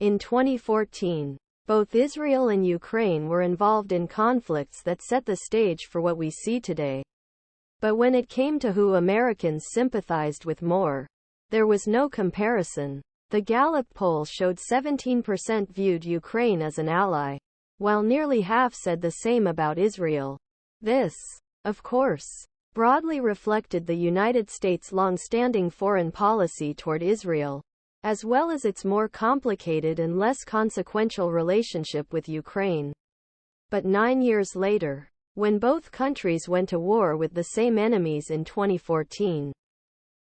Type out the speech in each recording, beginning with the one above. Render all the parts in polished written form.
In 2014, both Israel and Ukraine were involved in conflicts that set the stage for what we see today. But when it came to who Americans sympathized with more, there was no comparison. The Gallup poll showed 17% viewed Ukraine as an ally, while nearly half said the same about Israel. This, of course, broadly reflected the United States' long-standing foreign policy toward Israel, as well as its more complicated and less consequential relationship with Ukraine. But 9 years later, when both countries went to war with the same enemies in 2014,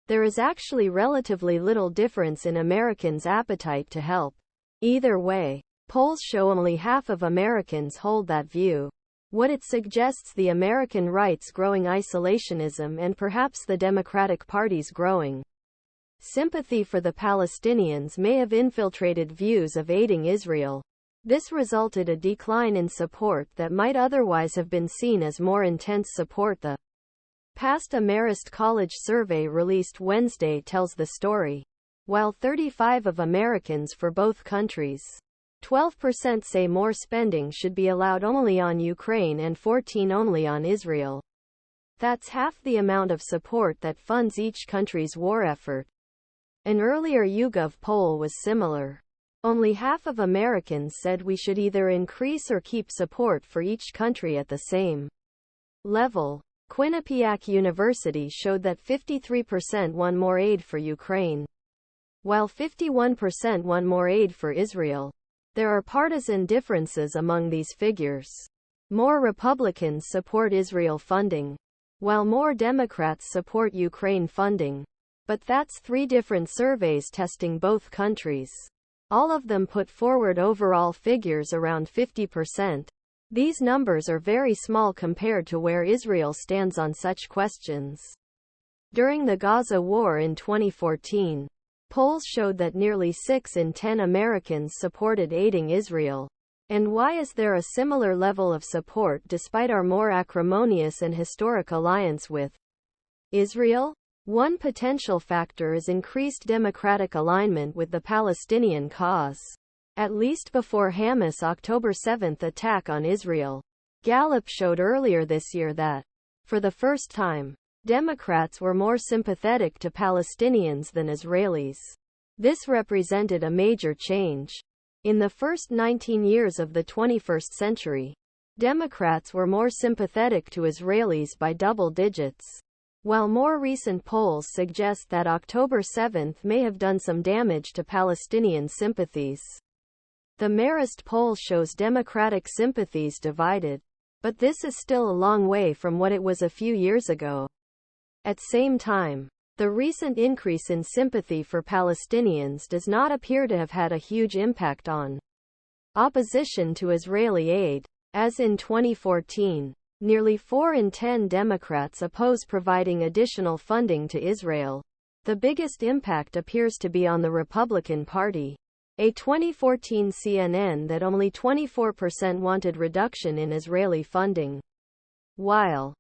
there is actually relatively little difference in Americans' appetite to help. Either way, polls show only half of Americans hold that view. What it suggests: the American right's growing isolationism and perhaps the Democratic Party's growing sympathy for the Palestinians may have infiltrated views of aiding Israel. This resulted a decline in support that might otherwise have been seen as more intense support. The past Marist College survey released Wednesday tells the story. While 35% of Americans for both countries, 12% say more spending should be allowed only on Ukraine and 14% only on Israel. That's half the amount of support that funds each country's war effort. An earlier YouGov poll was similar. Only half of Americans said we should either increase or keep support for each country at the same level. Quinnipiac University showed that 53% want more aid for Ukraine, while 51% want more aid for Israel. There are partisan differences among these figures. More Republicans support Israel funding, while more Democrats support Ukraine funding. But that's 3 different surveys testing both countries. All of them put forward overall figures around 50%. These numbers are very small compared to where Israel stands on such questions. During the Gaza war in 2014, polls showed that nearly 6 in 10 Americans supported aiding Israel. And why is there a similar level of support despite our more acrimonious and historic alliance with Israel? One potential factor is increased democratic alignment with the Palestinian cause. At least before Hamas' October 7 attack on Israel, Gallup showed earlier this year that, for the first time, Democrats were more sympathetic to Palestinians than Israelis. This represented a major change. In the first 19 years of the 21st century, Democrats were more sympathetic to Israelis by double digits. While more recent polls suggest that October 7 may have done some damage to Palestinian sympathies. The Marist poll shows Democratic sympathies divided. But this is still a long way from what it was a few years ago. At same time, the recent increase in sympathy for Palestinians does not appear to have had a huge impact on opposition to Israeli aid. As in 2014, nearly 4 in 10 Democrats oppose providing additional funding to Israel. The biggest impact appears to be on the Republican Party. A 2014 CNN that only 24% wanted reduction in Israeli funding, while